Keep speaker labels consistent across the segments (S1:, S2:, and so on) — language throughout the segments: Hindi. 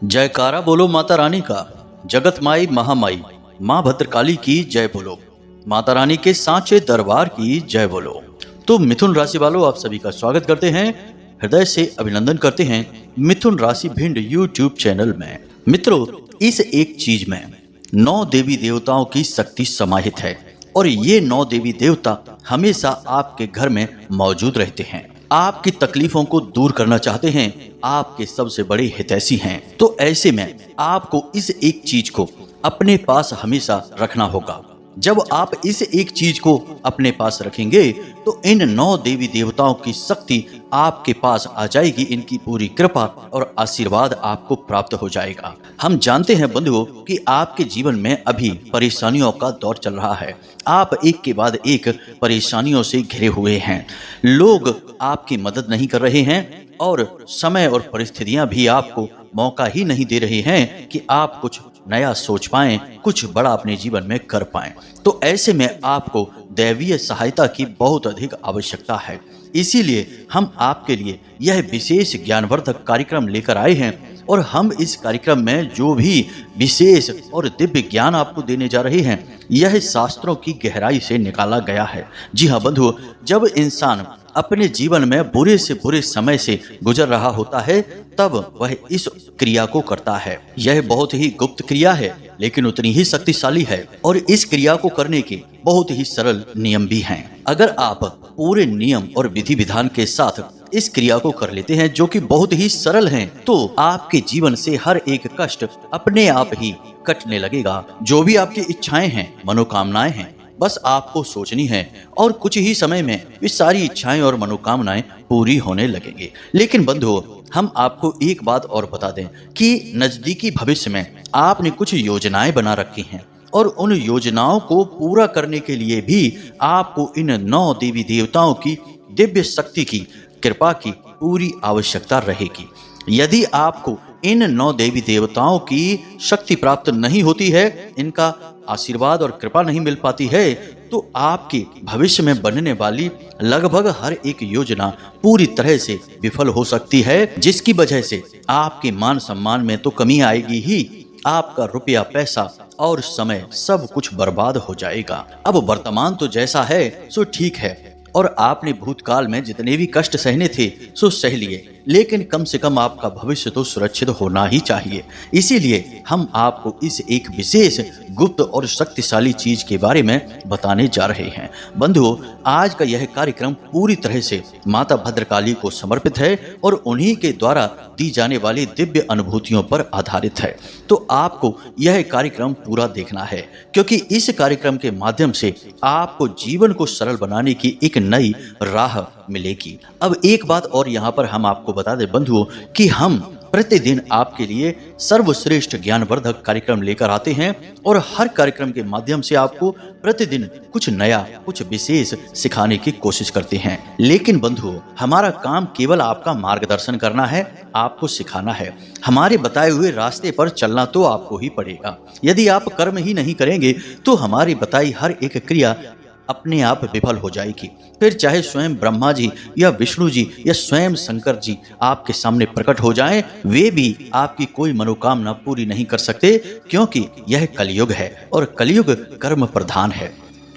S1: जयकारा बोलो माता रानी का। जगत माई महामाई माँ भद्रकाली की जय बोलो। माता रानी के सांचे दरबार की जय बोलो। तो मिथुन राशि वालों, आप सभी का स्वागत करते हैं, हृदय से अभिनंदन करते हैं मिथुन राशि भिंड यूट्यूब चैनल में। मित्रों, इस एक चीज में 9 देवी देवताओं की शक्ति समाहित है और ये 9 देवी देवता हमेशा आपके घर में मौजूद रहते हैं। आपकी तकलीफों को दूर करना चाहते हैं, आपके सबसे बड़े हितैषी हैं। तो ऐसे में आपको इस एक चीज को अपने पास हमेशा रखना होगा। जब आप इस एक चीज को अपने पास रखेंगे तो इन 9 देवी देवताओं की शक्ति आपके पास आ जाएगी, इनकी पूरी कृपा और आशीर्वाद आपको प्राप्त हो जाएगा। हम जानते हैं बंधुओं कि आपके जीवन में अभी परेशानियों का दौर चल रहा है। आप एक के बाद एक परेशानियों से घिरे हुए हैं। लोग आपकी मदद नहीं कर रहे हैं और समय और परिस्थितियां भी आपको मौका ही नहीं दे रहे हैं कि आप कुछ नया सोच पाएं, कुछ बड़ा अपने जीवन में कर पाएं। तो ऐसे में आपको दैवीय सहायता की बहुत अधिक आवश्यकता है। इसीलिए हम आपके लिए यह विशेष ज्ञानवर्धक कार्यक्रम लेकर आए हैं और हम इस कार्यक्रम में जो भी विशेष और दिव्य ज्ञान आपको देने जा रहे हैं, यह शास्त्रों की गहराई से निकाला गया है। जी हाँ बंधुओं, जब इंसान अपने जीवन में बुरे से बुरे समय से गुजर रहा होता है तब वह इस क्रिया को करता है। यह बहुत ही गुप्त क्रिया है लेकिन उतनी ही शक्तिशाली है और इस क्रिया को करने के बहुत ही सरल नियम भी हैं। अगर आप पूरे नियम और विधि विधान के साथ इस क्रिया को कर लेते हैं जो कि बहुत ही सरल हैं, तो आपके जीवन से हर एक कष्ट अपने आप ही कटने लगेगा। जो भी आपकी इच्छाएं हैं, मनोकामनाएं हैं, बस आपको सोचनी है और कुछ ही समय में ये सारी इच्छाएं और मनोकामनाएं पूरी होने लगेंगी। लेकिन बंधुओं, हम आपको एक बात और बता दें कि नजदीकी भविष्य में आपने कुछ योजनाएं बना रखी हैं और उन योजनाओं को पूरा करने के लिए भी आपको इन 9 देवी देवताओं की दिव्य शक्ति की कृपा की पूरी आवश्यकता रहेगी। यदि आपको इन 9 देवी देवताओं की शक्ति प्राप्त नहीं होती है, इनका आशीर्वाद और कृपा नहीं मिल पाती है, तो आपके भविष्य में बनने वाली लगभग हर एक योजना पूरी तरह से विफल हो सकती है, जिसकी वजह से आपके मान सम्मान में तो कमी आएगी ही, आपका रुपया पैसा और समय सब कुछ बर्बाद हो जाएगा। अब वर्तमान तो जैसा है सो ठीक है और आपने भूतकाल में जितने भी कष्ट सहने थे सो सह लिए, लेकिन कम से कम आपका भविष्य तो सुरक्षित होना ही चाहिए। इसीलिए हम आपको इस एक विशेष गुप्त और शक्तिशाली चीज के बारे में बताने जा रहे हैं। बंधुओं, आज का यह कार्यक्रम पूरी तरह से माता भद्रकाली को समर्पित है और उन्हीं के द्वारा दी जाने वाली दिव्य अनुभूतियों पर आधारित है। तो आपको यह कार्यक्रम पूरा देखना है क्योंकि इस कार्यक्रम के माध्यम से आपको जीवन को सरल बनाने की एक नई राह मिलेगी। अब एक बात और यहाँ पर हम आपको बता दें बंधुओं कि हम प्रतिदिन आपके लिए सर्वश्रेष्ठ ज्ञानवर्धक कार्यक्रम लेकर आते हैं और हर कार्यक्रम के माध्यम से आपको प्रतिदिन कुछ नया, कुछ विशेष सिखाने की कोशिश करते हैं। लेकिन बंधुओं, हमारा काम केवल आपका मार्गदर्शन करना है, आपको सिखाना है। हमारे बताए हुए रास्ते पर चलना तो आपको ही पड़ेगा। यदि आप कर्म ही नहीं करेंगे तो हमारी बताई हर एक क्रिया अपने आप विफल हो जाएगी। फिर चाहे स्वयं ब्रह्मा जी या विष्णु जी या स्वयं शंकर जी आपके सामने प्रकट हो जाएं, वे भी आपकी कोई मनोकामना पूरी नहीं कर सकते, क्योंकि यह कलयुग है और कलयुग कर्म प्रधान है।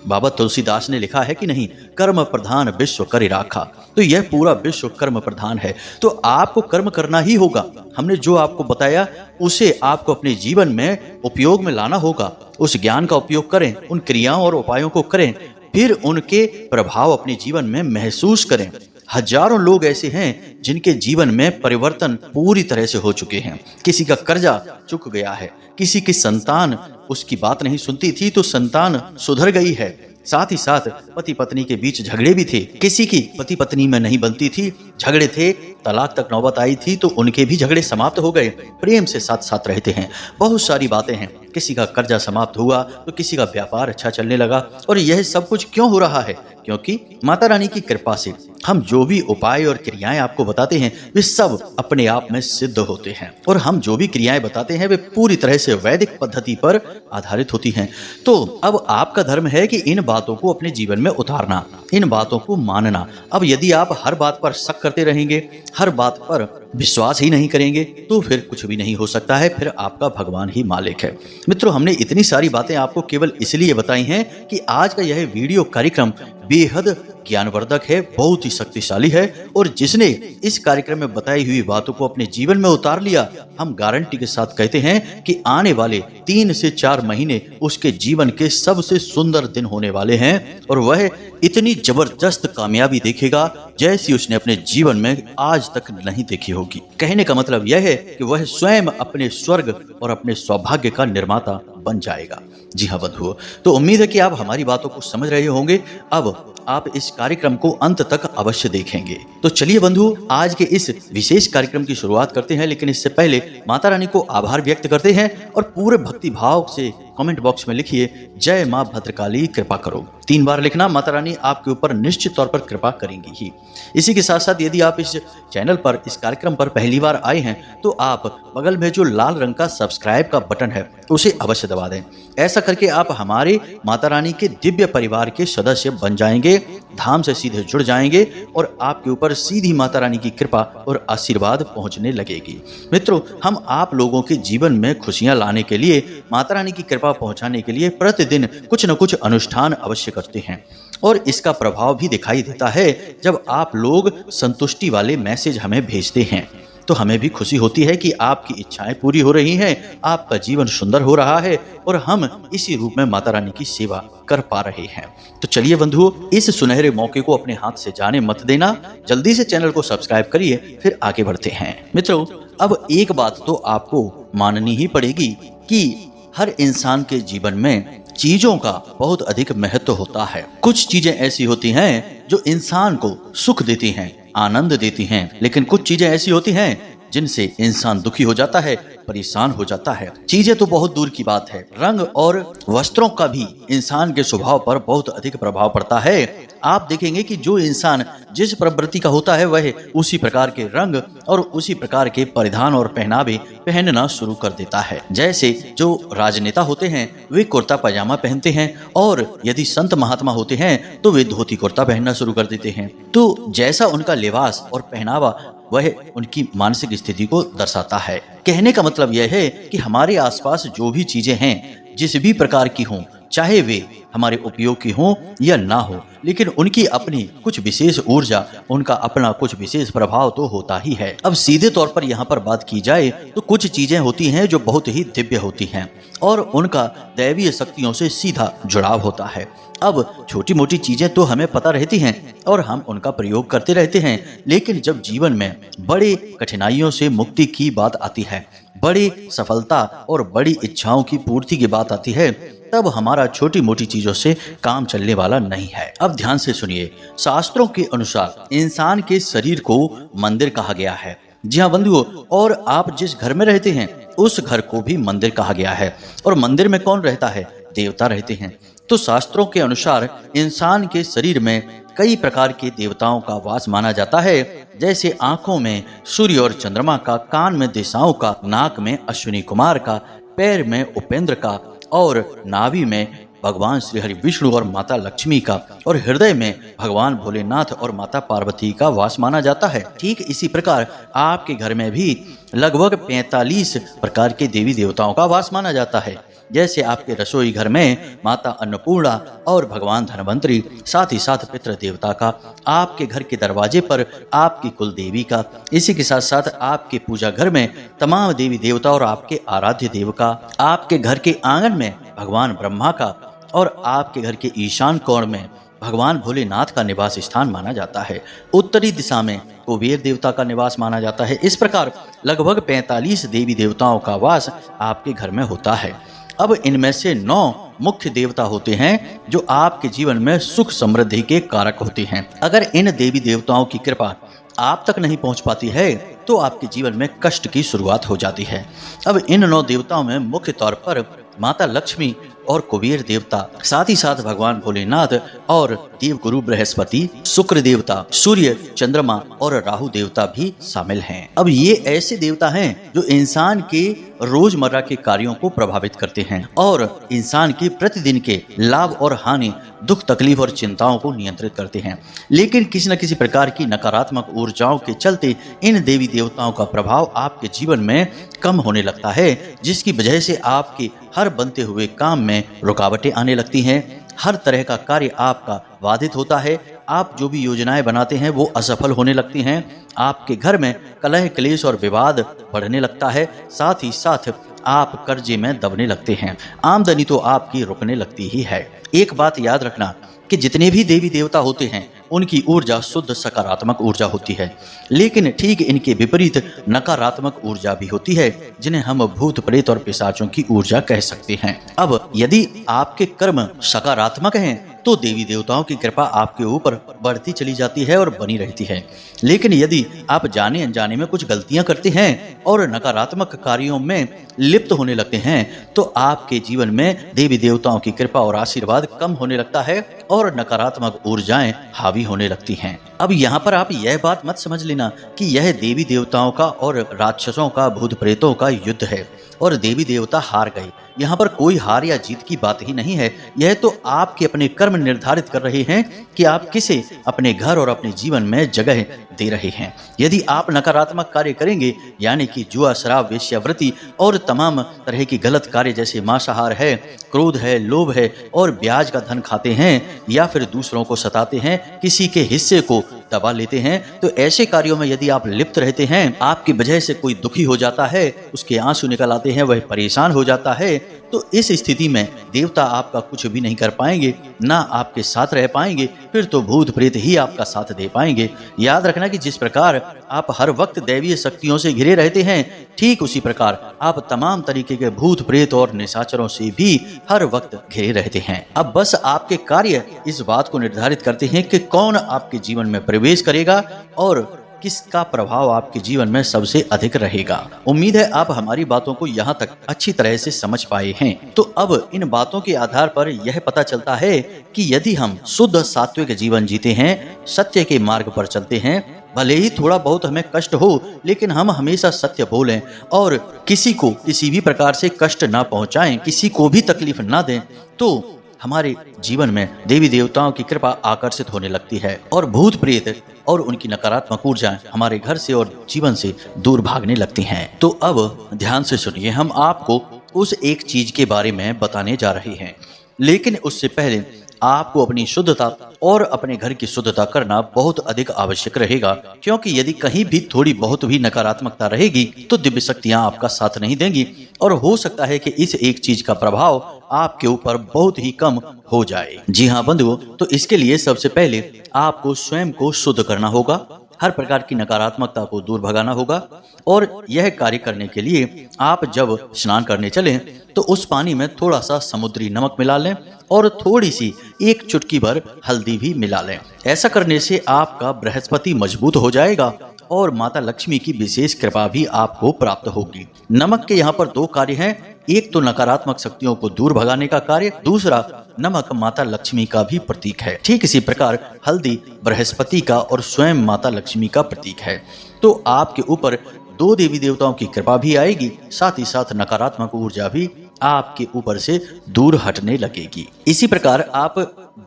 S1: बाबा तुलसीदास ने लिखा है कि नहीं, कर्म प्रधान विश्व करि राखा। तो यह पूरा विश्व कर्म प्रधान है, तो आपको कर्म करना ही होगा। हमने जो आपको बताया उसे आपको अपने जीवन में उपयोग में लाना होगा। उस ज्ञान का उपयोग करें, उन क्रियाओं और उपायों को करें, फिर उनके प्रभाव अपने जीवन में महसूस करें। हजारों लोग ऐसे हैं जिनके जीवन में परिवर्तन पूरी तरह से हो चुके हैं। किसी का कर्जा चुक गया है, किसी की संतान उसकी बात नहीं सुनती थी तो संतान सुधर गई है। साथ ही साथ पति पत्नी के बीच झगड़े भी थे, किसी की पति पत्नी में नहीं बनती थी, झगड़े थे, तलाक तक नौबत आई थी तो उनके भी झगड़े समाप्त हो गए, प्रेम से साथ साथ रहते हैं। बहुत सारी बातें हैं, किसी का कर्जा समाप्त हुआ तो किसी का व्यापार अच्छा चलने लगा। और यह सब कुछ क्यों हो रहा है? क्योंकि माता रानी की कृपा से हम जो भी उपाय और क्रियाएं आपको बताते हैं वे सब अपने आप में सिद्ध होते हैं और हम जो भी क्रियाएं बताते हैं वे पूरी तरह से वैदिक पद्धति पर आधारित होती हैं। तो अब आपका धर्म है कि इन बातों को अपने जीवन में उतारना, इन बातों को मानना। अब यदि आप हर बात पर शक करते रहेंगे, हर बात पर विश्वास ही नहीं करेंगे तो फिर कुछ भी नहीं हो सकता है, फिर आपका भगवान ही मालिक है। मित्रों, हमने इतनी सारी बातें आपको केवल इसलिए बताई हैं कि आज का यह वीडियो कार्यक्रम बेहद ज्ञानवर्धक है, बहुत ही शक्तिशाली है, और जिसने इस कार्यक्रम में बताई हुई बातों को अपने जीवन में उतार लिया, हम गारंटी के साथ कहते हैं कि आने वाले 3 से 4 महीने उसके जीवन के सबसे सुंदर दिन होने वाले हैं, और वह इतनी जबरदस्त कामयाबी देखेगा जैसी उसने अपने जीवन में आज तक नहीं देखी होगी। कहने का मतलब यह है कि वह स्वयं अपने स्वर्ग और अपने सौभाग्य का निर्माता बन जाएगा। जी हाँ बंधुओं, तो उम्मीद है कि आप हमारी बातों को समझ रहे होंगे। अब आप इस कार्यक्रम को अंत तक अवश्य देखेंगे। तो चलिए बंधुओं, आज के इस विशेष कार्यक्रम की शुरुआत करते हैं, लेकिन इससे पहले माता रानी को आभार व्यक्त करते हैं और पूरे भक्ति भाव से कमेंट बॉक्स में लिखिए, जय मां भद्रकाली कृपा करो। 3 बार लिखना, माता रानी आपके ऊपर निश्चित तौर पर कृपा करेंगी ही। इसी के साथ साथ यदि आप इस चैनल पर, इस कार्यक्रम पर पहली बार आए हैं तो आप बगल में जो लाल रंग का सब्सक्राइब का बटन है उसे अवश्य दबा दें। ऐसा करके आप हमारे माता रानी के दिव्य परिवार के सदस्य बन जाएंगे, धाम से सीधे जुड़ जाएंगे और आपके ऊपर सीधी माता रानी की कृपा और आशीर्वाद पहुंचने लगेगी। मित्रों, हम आप लोगों के जीवन में खुशियां लाने के लिए, माता रानी की कृपा पहुंचाने के लिए प्रतिदिन कुछ न कुछ अनुष्ठान अवश्य करते हैं, और इसका प्रभाव भी दिखाई देता है जब आप लोग संतुष्टि वाले मैसेज हमें भेजते हैं, तो हमें भी खुशी होती है कि आपकी इच्छाएं पूरी हो रही हैं, आपका जीवन सुंदर हो रहा है और हम इसी रूप में माता रानी की सेवा कर पा रहे हैं। तो चलिए बंधुओं, इस सुनहरे मौके को अपने हाथ से जाने मत देना, जल्दी से चैनल को सब्सक्राइब करिए, फिर आगे बढ़ते हैं। मित्रों, अब एक बात तो आपको माननी ही पड़ेगी कि हर इंसान के जीवन में चीजों का बहुत अधिक महत्व होता है। कुछ चीजें ऐसी होती हैं जो इंसान को सुख देती हैं, आनंद देती हैं, लेकिन कुछ चीजें ऐसी होती हैं जिनसे इंसान दुखी हो जाता है, परेशान हो जाता है। चीजें तो बहुत दूर की बात है, रंग और वस्त्रों का भी इंसान के स्वभाव पर बहुत अधिक प्रभाव पड़ता है। आप देखेंगे कि जो इंसान जिस प्रवृत्ति का होता है वह उसी प्रकार के रंग और उसी प्रकार के परिधान और पहनावे पहनना शुरू कर देता है। जैसे जो राजनेता होते हैं वे कुर्ता पजामा पहनते हैं, और यदि संत महात्मा होते हैं तो वे धोती कुर्ता पहनना शुरू कर देते हैं। तो जैसा उनका लिबास और पहनावा वह उनकी मानसिक स्थिति को दर्शाता है। कहने का मतलब यह है कि हमारे आसपास जो भी चीजें हैं, जिस भी प्रकार की हों, चाहे वे हमारे उपयोग की हों या ना हो, लेकिन उनकी अपनी कुछ विशेष ऊर्जा, उनका अपना कुछ विशेष प्रभाव तो होता ही है। अब सीधे तौर पर यहाँ पर बात की जाए तो कुछ चीजें होती हैं जो बहुत ही दिव्य होती हैं और उनका दैवीय शक्तियों से सीधा जुड़ाव होता है। अब छोटी मोटी चीजें तो हमें पता रहती हैं और हम उनका प्रयोग करते रहते हैं, लेकिन जब जीवन में बड़ी कठिनाइयों से मुक्ति की बात आती है, बड़ी सफलता और बड़ी इच्छाओं की पूर्ति की बात आती है, तब हमारा छोटी मोटी चीजों से काम चलने वाला नहीं है। अब ध्यान से सुनिए, शास्त्रों के अनुसार इंसान के शरीर को मंदिर कहा गया है। जी हाँ बंधुओं, और आप जिस घर में रहते हैं उस घर को भी मंदिर कहा गया है। और मंदिर में कौन रहता है? देवता रहते हैं। तो शास्त्रों के अनुसार इंसान के शरीर में कई प्रकार के देवताओं का वास माना जाता है, जैसे आंखों में सूर्य और चंद्रमा का, कान में दिशाओं का, नाक में अश्विनी कुमार का, पैर में उपेंद्र का, और नाभि में भगवान श्री हरि विष्णु और माता लक्ष्मी का, और हृदय में भगवान भोलेनाथ और माता पार्वती का वास माना जाता है। ठीक इसी प्रकार आपके घर में भी लगभग 45 प्रकार के देवी देवताओं का वास माना जाता है। जैसे आपके रसोई घर में माता अन्नपूर्णा और भगवान धनवंतरी, साथ ही साथ पितृ देवता का, आपके घर के दरवाजे पर आपकी कुल देवी का, इसी के साथ साथ आपके पूजा घर में तमाम देवी देवता और आपके आराध्य देव का, आपके घर के आंगन में भगवान ब्रह्मा का, और आपके घर के ईशान कोण में भगवान भोलेनाथ का निवास स्थान माना जाता है। उत्तरी दिशा में कुबेर देवता का निवास माना जाता है। इस प्रकार लगभग 45 देवी देवताओं का वास आपके घर में होता है। अब इनमें से 9 मुख्य देवता होते हैं जो आपके जीवन में सुख समृद्धि के कारक होते हैं। अगर इन देवी देवताओं की कृपा आप तक नहीं पहुंच पाती है तो आपके जीवन में कष्ट की शुरुआत हो जाती है। अब इन 9 देवताओं में मुख्य तौर पर माता लक्ष्मी और कुबेर देवता, साथ ही साथ भगवान भोलेनाथ और देवगुरु बृहस्पति, शुक्र देवता, सूर्य, चंद्रमा और राहु देवता भी शामिल हैं। अब ये ऐसे देवता हैं जो इंसान के रोजमर्रा के कार्यों को प्रभावित करते हैं और इंसान के प्रतिदिन के लाभ और हानि, दुख, तकलीफ और चिंताओं को नियंत्रित करते हैं। लेकिन किसी न किसी प्रकार की नकारात्मक ऊर्जाओं के चलते इन देवी देवताओं का प्रभाव आपके जीवन में कम होने लगता है, जिसकी वजह से आपके हर बनते हुए काम में रुकावटें आने लगती हैं। हर तरह का कार्य आपका बाधित होता है। आप जो भी योजनाएं बनाते हैं वो असफल होने लगती हैं। आपके घर में कलह, क्लेश और विवाद बढ़ने लगता है। साथ ही साथ आप कर्जे में दबने लगते हैं। आमदनी तो आपकी रुकने लगती ही है। एक बात याद रखना कि जितने भी देवी देवता होते हैं उनकी ऊर्जा शुद्ध सकारात्मक ऊर्जा होती है, लेकिन ठीक इनके विपरीत नकारात्मक ऊर्जा भी होती है, जिन्हें हम भूत प्रेत और पिशाचों की ऊर्जा कह सकते हैं। अब यदि आपके कर्म सकारात्मक हैं तो देवी देवताओं की कृपा आपके ऊपर बढ़ती चली जाती है और बनी रहती है। लेकिन यदि आप जाने अनजाने में कुछ गलतियां करते हैं और नकारात्मक कार्यों में लिप्त होने लगते हैं तो आपके जीवन में देवी देवताओं की कृपा और आशीर्वाद कम होने लगता है और नकारात्मक ऊर्जाएं हावी होने लगती हैं। अब यहाँ पर आप यह बात मत समझ लेना कि यह देवी देवताओं का और राक्षसों का, भूत प्रेतों का युद्ध है और देवी देवता हार गए। यहाँ पर कोई हार या जीत की बात ही नहीं है। यह तो आपके अपने कर्म निर्धारित कर रहे हैं कि आप किसे अपने घर और अपने जीवन में जगह दे रहे हैं। यदि आप नकारात्मक कार्य करेंगे, यानी कि जुआ, शराब, वेश्यावृत्ति और तमाम तरह की गलत कार्य जैसे मांसाहार है, क्रोध है, लोभ है और ब्याज का धन खाते हैं या फिर दूसरों को सताते हैं, किसी के हिस्से को दबा लेते हैं, तो ऐसे कार्यों में यदि आप लिप्त रहते हैं, आपकी वजह से कोई दुखी हो जाता है, उसके आंसू निकल आते हैं, वह परेशान हो जाता है, तो इस स्थिति में देवता आपका कुछ भी नहीं कर पाएंगे, ना आपके साथ रह पाएंगे, फिर तो भूत प्रेत ही आपका साथ दे पाएंगे। याद रखना कि जिस प्रकार आप हर वक्त दैवीय शक्तियों से घिरे रहते हैं, ठीक उसी प्रकार आप तमाम तरीके के भूत प्रेत और निशाचरों से भी हर वक्त घिरे रहते हैं। अब बस आपके कार्य इस बात को निर्धारित करते हैं कि कौन आपके जीवन में प्रवेश करेगा और किसका प्रभाव आपके जीवन में सबसे अधिक रहेगा। उम्मीद है आप हमारी बातों को यहाँ तक अच्छी तरह से समझ पाए हैं। तो अब इन बातों के आधार पर यह पता चलता है कि यदि हम शुद्ध सात्विक जीवन जीते हैं, सत्य के मार्ग पर चलते हैं, भले ही थोड़ा बहुत हमें कष्ट हो, लेकिन हम हमेशा सत्य बोलें और किसी को किसी भी प्रकार से कष्ट ना पहुंचाएं, किसी को भी तकलीफ ना दें, तो हमारे जीवन में देवी देवताओं की कृपा आकर्षित होने लगती है और भूत प्रेत और उनकी नकारात्मक ऊर्जाएं हमारे घर से और जीवन से दूर भागने लगती हैं। तो अब ध्यान से सुनिए, हम आपको उस एक चीज के बारे में बताने जा रहे हैं, लेकिन उससे पहले आपको अपनी शुद्धता और अपने घर की शुद्धता करना बहुत अधिक आवश्यक रहेगा, क्योंकि यदि कहीं भी थोड़ी बहुत भी नकारात्मकता रहेगी तो दिव्य शक्तियां आपका साथ नहीं देंगी और हो सकता है कि इस एक चीज का प्रभाव आपके ऊपर बहुत ही कम हो जाए। जी हाँ बंधुओं, तो इसके लिए सबसे पहले आपको स्वयं को शुद्ध करना होगा, हर प्रकार की नकारात्मकता को दूर भगाना होगा और यह कार्य करने के लिए आप जब स्नान करने चलें तो उस पानी में थोड़ा सा समुद्री नमक मिला लें और थोड़ी सी एक चुटकी भर हल्दी भी मिला लें। ऐसा करने से आपका बृहस्पति मजबूत हो जाएगा और माता लक्ष्मी की विशेष कृपा भी आपको प्राप्त होगी। नमक के यहाँ पर दो कार्य हैं, एक तो नकारात्मक शक्तियों को दूर भगाने का कार्य, दूसरा नमक माता लक्ष्मी का भी प्रतीक है। ठीक इसी प्रकार हल्दी बृहस्पति का और स्वयं माता लक्ष्मी का प्रतीक है। तो आपके ऊपर दो देवी देवताओं की कृपा भी आएगी, साथ ही साथ नकारात्मक ऊर्जा भी आपके ऊपर से दूर हटने लगेगी। इसी प्रकार आप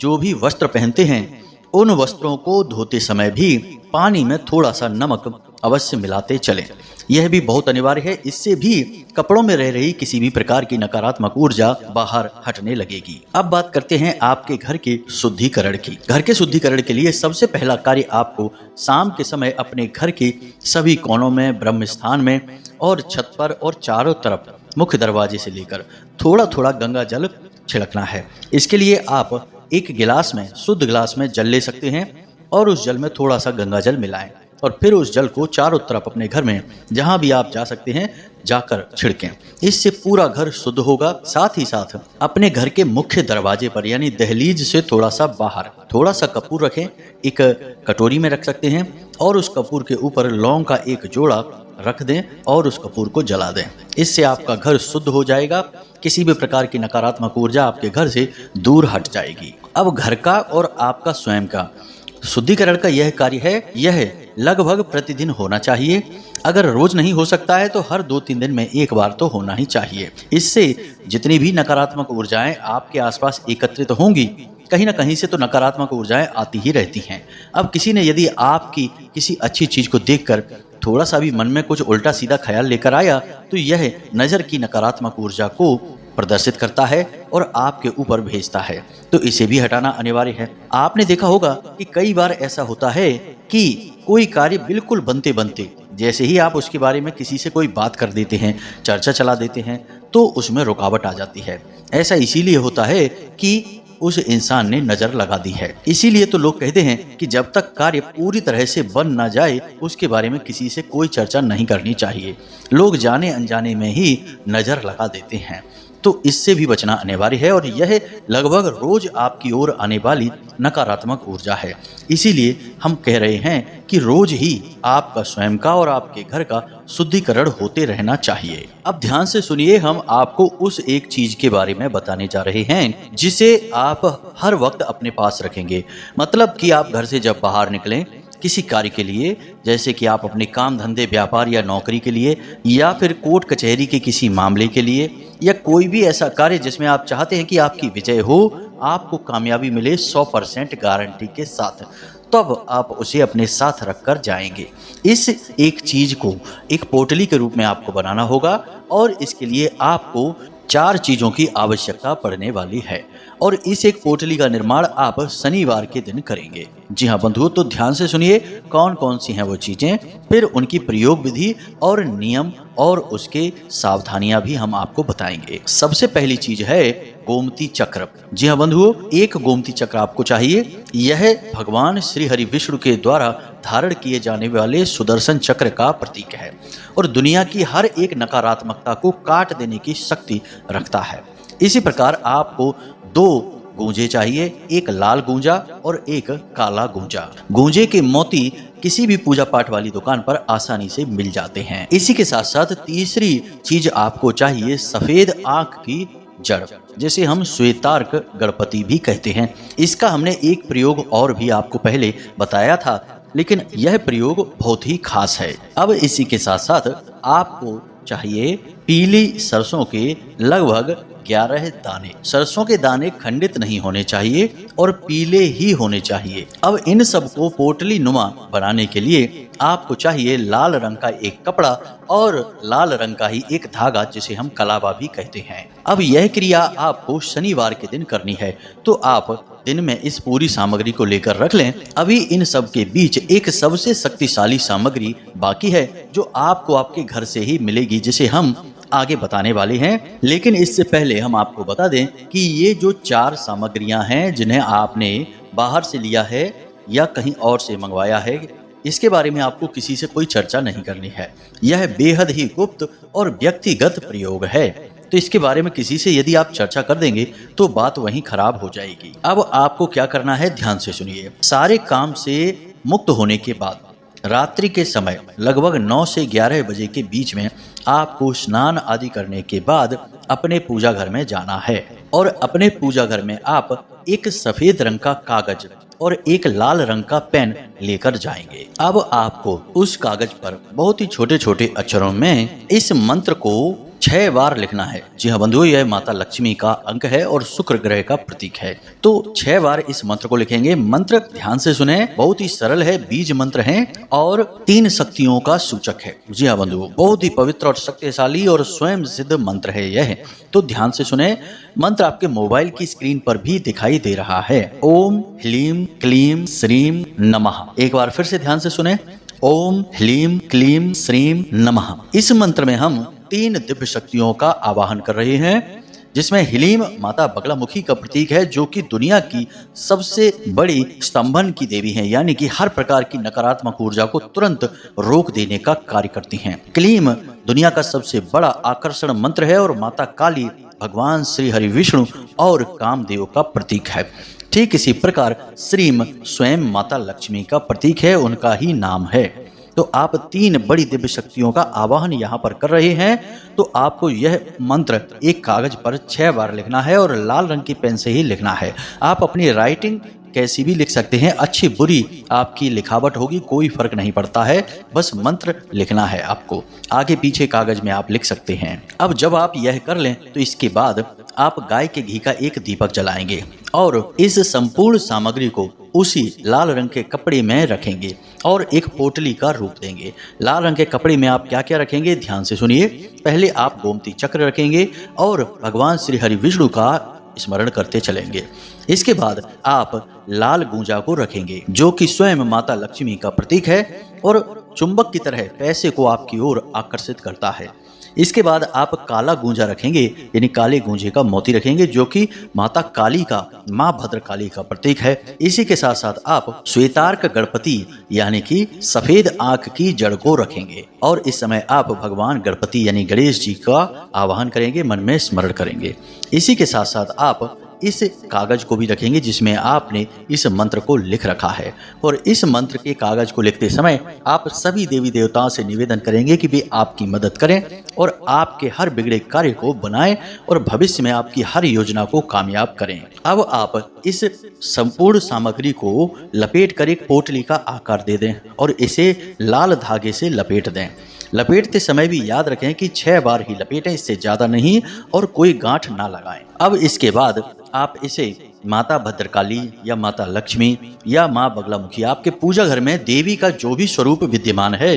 S1: जो भी वस्त्र पहनते हैं उन वस्त्रों को धोते समय भी पानी में थोड़ा सा नमक अवश्य मिलाते चलें। यह भी बहुत अनिवार्य है, इससे भी कपड़ों में रह रही किसी भी प्रकार की नकारात्मक ऊर्जा बाहर हटने लगेगी। अब बात करते हैं आपके घर के शुद्धिकरण की। घर के शुद्धिकरण के लिए सबसे पहला कार्य आपको शाम के समय अपने घर के सभी कोनों में, ब्रह्म स्थान में और छत पर और चारों तरफ मुख्य दरवाजे से लेकर थोड़ा थोड़ा गंगा जल छिड़कना है। इसके लिए आप एक गिलास में, शुद्ध गिलास में जल ले सकते हैं और उस जल में थोड़ा सा गंगा जल मिलाएं और फिर उस जल को चारों तरफ अपने घर में जहां भी आप जा सकते हैं जाकर छिड़कें। इससे पूरा घर शुद्ध होगा। साथ ही साथ अपने घर के मुख्य दरवाजे पर यानी दहलीज से थोड़ा सा बाहर थोड़ा सा कपूर रखें, एक कटोरी में रख सकते हैं और उस कपूर के ऊपर लौंग का एक जोड़ा रख दें और उस कपूर को जला दें। इससे आपका घर शुद्ध हो जाएगा, किसी भी प्रकार की नकारात्मक ऊर्जा आपके घर से दूर हट जाएगी। अब घर का और आपका स्वयं का शुद्धिकरण का यह कार्य है, यह लगभग प्रतिदिन होना चाहिए। अगर रोज नहीं हो सकता है तो हर 2-3 दिन में एक बार तो होना ही चाहिए। इससे जितनी भी नकारात्मक ऊर्जाएं आपके आसपास एकत्रित होंगी, कहीं ना कहीं से तो नकारात्मक ऊर्जाएं आती ही रहती हैं। अब किसी ने यदि आपकी किसी अच्छी चीज को देखकर थोड़ा सा भी मन में कुछ उल्टा सीधा ख्याल लेकर आया तो यह नजर की नकारात्मक ऊर्जा को प्रदर्शित करता है और आपके ऊपर भेजता है, तो इसे भी हटाना अनिवार्य है। आपने देखा होगा कि कई बार ऐसा होता है कि कोई कार्य बिल्कुल बनते बनते जैसे ही आप उसके बारे में किसी से कोई बात कर देते हैं, चर्चा चला देते हैं, तो उसमें रुकावट आ जाती है। ऐसा इसीलिए होता है कि उस इंसान ने नजर लगा दी है। इसीलिए तो लोग कहते हैं कि जब तक कार्य पूरी तरह से बन ना जाए उसके बारे में किसी से कोई चर्चा नहीं करनी चाहिए। लोग जाने अनजाने में ही नजर लगा देते हैं, तो इससे भी बचना अनिवार्य है और यह लगभग रोज आपकी ओर आने वाली नकारात्मक ऊर्जा है। इसीलिए हम कह रहे हैं कि रोज ही आपका स्वयं का और आपके घर का शुद्धिकरण होते रहना चाहिए। अब ध्यान से सुनिए, हम आपको उस एक चीज के बारे में बताने जा रहे हैं जिसे आप हर वक्त अपने पास रखेंगे। मतलब कि आप घर से जब बाहर निकलें किसी कार्य के लिए, जैसे कि आप अपने काम धंधे व्यापार या नौकरी के लिए, या फिर कोर्ट कचहरी के किसी मामले के लिए, या कोई भी ऐसा कार्य जिसमें आप चाहते हैं कि आपकी विजय हो, आपको कामयाबी मिले 100% गारंटी के साथ, तब आप उसे अपने साथ रखकर जाएंगे। इस एक चीज को एक पोटली के रूप में आपको बनाना होगा और इसके लिए आपको 4 चीजों की आवश्यकता पड़ने वाली है और इस एक पोटली का निर्माण आप शनिवार के दिन करेंगे। जी हाँ बंधुओं, तो ध्यान से सुनिए कौन कौन सी हैं वो चीजें, फिर उनकी प्रयोग विधि और नियम और उसके सावधानियां भी हम आपको बताएंगे। सबसे पहली चीज है गोमती चक्र। जी हाँ बंधुओं, एक गोमती चक्र आपको चाहिए। यह भगवान श्री हरि विष्णु के द्वारा धारण किए जाने वाले सुदर्शन चक्र का प्रतीक है और दुनिया की हर एक नकारात्मकता को काट देने की शक्ति रखता है। इसी प्रकार आपको 2 गूंजे चाहिए, एक लाल गूंजा और एक काला गूंजा। गूंजे के मोती किसी भी पूजा पाठ वाली दुकान पर आसानी से मिल जाते हैं। इसी के साथ साथ तीसरी चीज आपको चाहिए सफेद आंख की जड़, जिसे हम श्वेतार्क गणपति भी कहते हैं। इसका हमने एक प्रयोग और भी आपको पहले बताया था, लेकिन यह प्रयोग बहुत ही खास है। अब इसी के साथ साथ आपको चाहिए पीली सरसों के लगभग 11 दाने। सरसों के दाने खंडित नहीं होने चाहिए और पीले ही होने चाहिए। अब इन सबको पोटली नुमा बनाने के लिए आपको चाहिए लाल रंग का एक कपड़ा और लाल रंग का ही एक धागा, जिसे हम कलावा भी कहते हैं। अब यह क्रिया आपको शनिवार के दिन करनी है, तो आप दिन में इस पूरी सामग्री को लेकर रख लें। अभी इन सब के बीच एक सबसे शक्तिशाली सामग्री बाकी है जो आपको आपके घर से ही मिलेगी, जिसे हम आगे बताने वाले हैं। लेकिन इससे पहले हम आपको बता दें कि ये जो 4 सामग्रियां हैं जिन्हें आपने बाहर से लिया है या कहीं और से मंगवाया है, इसके बारे में आपको किसी से कोई चर्चा नहीं करनी है। यह बेहद ही गुप्त और व्यक्तिगत प्रयोग है, तो इसके बारे में किसी से यदि आप चर्चा कर देंगे तो बात वहीं खराब हो जाएगी। अब आपको क्या करना है, ध्यान से सुनिए। सारे काम से मुक्त होने के बाद रात्रि के समय लगभग 9 से 11 बजे के बीच में आपको स्नान आदि करने के बाद अपने पूजा घर में जाना है और अपने पूजा घर में आप एक सफेद रंग का कागज और एक लाल रंग का पेन लेकर जाएंगे। अब आपको उस कागज पर बहुत ही छोटे छोटे अक्षरों में इस मंत्र को 6 बार लिखना है। जी हाँ बंधुओं, यह माता लक्ष्मी का अंक है और शुक्र ग्रह का प्रतीक है, तो 6 बार इस मंत्र को लिखेंगे। मंत्र ध्यान से सुने, बहुत ही सरल है, बीज मंत्र है और 3 शक्तियों का सूचक है। जी हाँ बंधुओं, बहुत ही पवित्र और शक्तिशाली और स्वयं सिद्ध मंत्र है यह, तो ध्यान से सुने। मंत्र आपके मोबाइल की स्क्रीन पर भी दिखाई दे रहा है। ओम ह्लीम क्लीम श्रीम नमः। एक बार फिर से ध्यान से सुने, ओम ह्लीम क्लीम श्रीम नमः। इस मंत्र में हम 3 दिव्य शक्तियों का आवाहन कर रहे हैं, जिसमें ह्लीम माता बगलामुखी का प्रतीक है, जो कि दुनिया की सबसे बड़ी स्तंभन की देवी है, यानी कि हर प्रकार की नकारात्मक ऊर्जा को तुरंत रोक देने का कार्य करती हैं। क्लीम दुनिया का सबसे बड़ा आकर्षण मंत्र है और माता काली भगवान श्री हरि विष्णु और कामदेव का प्रतीक है। ठीक इसी प्रकार श्रीम स्वयं माता लक्ष्मी का प्रतीक है, उनका ही नाम है। तो आप 3 बड़ी दिव्य शक्तियों का आवाहन यहाँ पर कर रहे हैं। तो आपको यह मंत्र एक कागज पर 6 बार लिखना है और लाल रंग की पेन से ही लिखना है। आप अपनी राइटिंग कैसी भी लिख सकते हैं, अच्छी बुरी आपकी लिखावट होगी, कोई फर्क नहीं पड़ता है, बस मंत्र लिखना है आपको। आगे पीछे कागज में आप लिख सकते हैं। अब जब आप यह कर लें तो इसके बाद आप गाय के घी का एक दीपक जलाएंगे और इस संपूर्ण सामग्री को उसी लाल रंग के कपड़े में रखेंगे और एक पोटली का रूप देंगे। लाल रंग के कपड़े में आप क्या क्या रखेंगे, ध्यान से सुनिए। पहले आप गोमती चक्र रखेंगे और भगवान श्री हरि विष्णु का स्मरण करते चलेंगे। इसके बाद आप लाल गूंजा को रखेंगे जो कि स्वयं माता लक्ष्मी का प्रतीक है और चुंबक की तरह पैसे को आपकी ओर आकर्षित करता है। इसके बाद आप काला गूंजा रखेंगे, यानी काले गूंजे का मोती रखेंगे जो कि माता काली का, माँ भद्रकाली का प्रतीक है। इसी के साथ साथ आप श्वेतार्क गणपति यानी कि सफेद आंख की जड़ को रखेंगे और इस समय आप भगवान गणपति यानी गणेश जी का आवाहन करेंगे, मन में स्मरण करेंगे। इसी के साथ साथ आप इस कागज को भी रखेंगे जिसमें आपने इस मंत्र को लिख रखा है और इस मंत्र के कागज को लिखते समय आप सभी देवी देवताओं से निवेदन करेंगे कि वे आपकी मदद करें और आपके हर बिगड़े कार्य को बनाएं और भविष्य में आपकी हर योजना को कामयाब करें। अब आप इस संपूर्ण सामग्री को लपेट कर एक पोटली का आकार दे दें और इसे लाल धागे से लपेट दें। लपेटते समय भी याद रखें कि 6 बार ही लपेटें, इससे ज्यादा नहीं, और कोई गांठ ना लगाएं। अब इसके बाद आप इसे माता भद्रकाली या माता लक्ष्मी या माँ बगलामुखी, आपके पूजा घर में देवी का जो भी स्वरूप विद्यमान है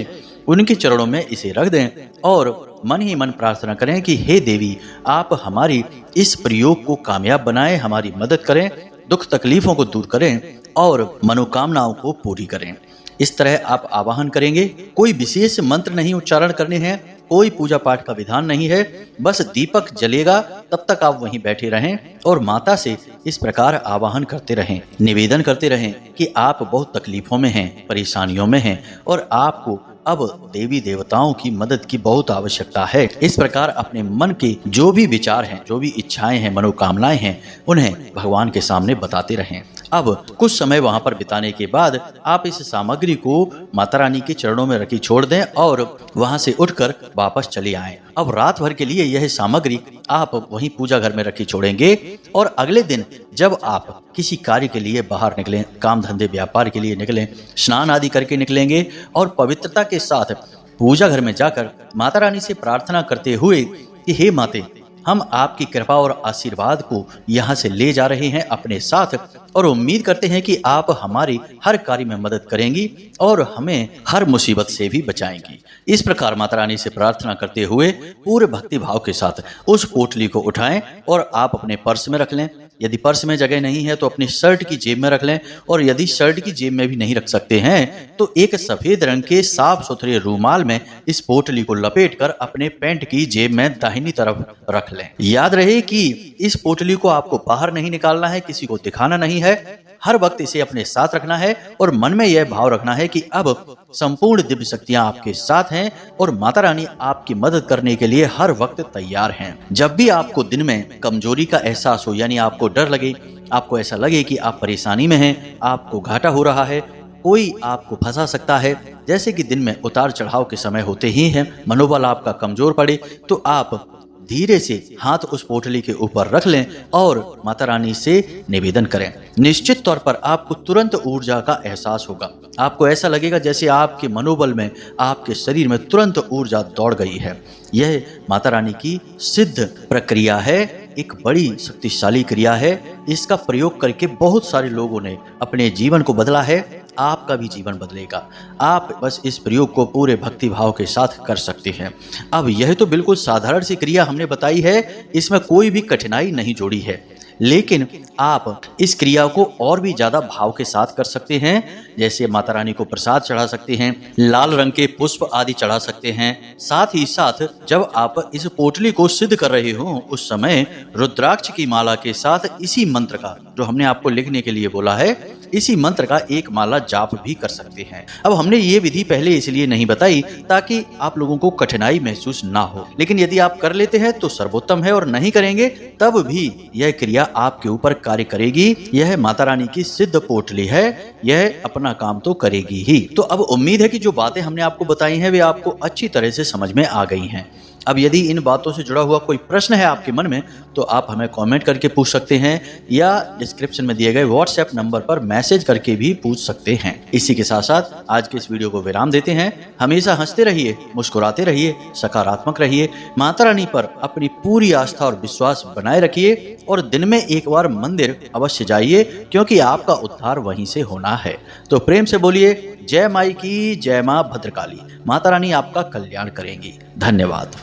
S1: उनके चरणों में इसे रख दें और मन ही मन प्रार्थना करें कि हे देवी, आप हमारी इस प्रयोग को कामयाब बनाएं, हमारी मदद करें, दुख तकलीफों को दूर करें और मनोकामनाओं को पूरी करें। इस तरह आप आवाहन करेंगे। कोई विशेष मंत्र नहीं उच्चारण करने हैं, कोई पूजा पाठ का विधान नहीं है, बस दीपक जलेगा तब तक आप वहीं बैठे रहें और माता से इस प्रकार आवाहन करते रहें, निवेदन करते रहें कि आप बहुत तकलीफों में हैं, परेशानियों में हैं और आपको अब देवी देवताओं की मदद की बहुत आवश्यकता है। इस प्रकार अपने मन के जो भी विचार हैं, जो भी इच्छाएं हैं, मनोकामनाएं हैं, उन्हें भगवान के सामने बताते रहें। अब कुछ समय वहां पर बिताने के बाद आप इस सामग्री को माता रानी के चरणों में रखी छोड़ दें और वहां से उठकर वापस चले आएं। अब रात भर के लिए यह सामग्री आप वहीं पूजा घर में रखी छोड़ेंगे और अगले दिन जब आप किसी कार्य के लिए बाहर निकलें, काम धंधे व्यापार के लिए निकलें, स्नान आदि करके निकलेंगे और पवित्रता के साथ पूजा घर में जाकर माता रानी से प्रार्थना करते हुए कि हे माते, हम आपकी कृपा और आशीर्वाद को यहाँ से ले जा रहे हैं अपने साथ और उम्मीद करते हैं कि आप हमारी हर कार्य में मदद करेंगी और हमें हर मुसीबत से भी बचाएंगी। इस प्रकार माता रानी से प्रार्थना करते हुए पूरे भक्ति भाव के साथ उस पोटली को उठाएं और आप अपने पर्स में रख लें। यदि पर्स में जगह नहीं है तो अपनी शर्ट की जेब में रख लें और यदि शर्ट की जेब में भी नहीं रख सकते हैं तो एक सफेद रंग के साफ सुथरे रूमाल में इस पोटली को लपेटकर अपने पैंट की जेब में दाहिनी तरफ रख लें। याद रहे कि इस पोटली को आपको बाहर नहीं निकालना है, किसी को दिखाना नहीं है, हर वक्त इसे अपने साथ रखना है और मन में यह भाव रखना है कि अब संपूर्ण दिव्य शक्तियां आपके साथ हैं और माता रानी आपकी मदद करने के लिए हर वक्त तैयार हैं। जब भी आपको दिन में कमजोरी का एहसास हो, यानी आपको डर लगे, आपको ऐसा लगे कि आप परेशानी में हैं, आपको घाटा हो रहा है, कोई आपको फंसा सकता है, जैसे कि दिन में उतार चढ़ाव के समय होते ही हैं, मनोबल आपका कमजोर पड़े, तो आप धीरे से हाथ उस पोटली के ऊपर रख लें और माता रानी से निवेदन करें। निश्चित तौर पर आपको तुरंत ऊर्जा का एहसास होगा। आपको ऐसा लगेगा जैसे आपके मनोबल में, आपके शरीर में तुरंत ऊर्जा दौड़ गई है। यह माता रानी की सिद्ध प्रक्रिया है, एक बड़ी शक्तिशाली क्रिया है। इसका प्रयोग करके बहुत सारे लोगों ने अपने जीवन को बदला है, आपका भी जीवन बदलेगा। आप बस इस प्रयोग को पूरे भक्ति भाव के साथ कर सकते हैं। अब यह तो बिल्कुल साधारण सी क्रिया हमने बताई है, इसमें कोई भी कठिनाई नहीं जोड़ी है, लेकिन आप इस क्रिया को और भी ज्यादा भाव के साथ कर सकते हैं। जैसे माता रानी को प्रसाद चढ़ा सकते हैं, लाल रंग के पुष्प आदि चढ़ा सकते हैं। साथ ही साथ जब आप इस पोटली को सिद्ध कर रहे हो उस समय रुद्राक्ष की माला के साथ इसी मंत्र का जो हमने आपको लिखने के लिए बोला है, इसी मंत्र का एक माला जाप भी कर सकते हैं। अब हमने ये विधि पहले इसलिए नहीं बताई ताकि आप लोगों को कठिनाई महसूस ना हो, लेकिन यदि आप कर लेते हैं तो सर्वोत्तम है और नहीं करेंगे तब भी यह क्रिया आपके ऊपर कार्य करेगी। यह माता रानी की सिद्ध पोटली है, यह अपना काम तो करेगी ही। तो अब उम्मीद है कि जो बातें हमने आपको बताई हैं वे आपको अच्छी तरह से समझ में आ गई हैं। अब यदि इन बातों से जुड़ा हुआ कोई प्रश्न है आपके मन में तो आप हमें कमेंट करके पूछ सकते हैं या डिस्क्रिप्शन में दिए गए व्हाट्सएप नंबर पर मैसेज करके भी पूछ सकते हैं। इसी के साथ साथ आज के इस वीडियो को विराम देते हैं। हमेशा हंसते रहिए, मुस्कुराते रहिए, सकारात्मक रहिए, माता रानी पर अपनी पूरी आस्था और विश्वास बनाए रखिए और दिन में एक बार मंदिर अवश्य जाइए क्योंकि आपका उद्धार वहीं से होना है। तो प्रेम से बोलिए जय माई की जय, मां भद्रकाली। माता रानी आपका कल्याण करेंगी। धन्यवाद।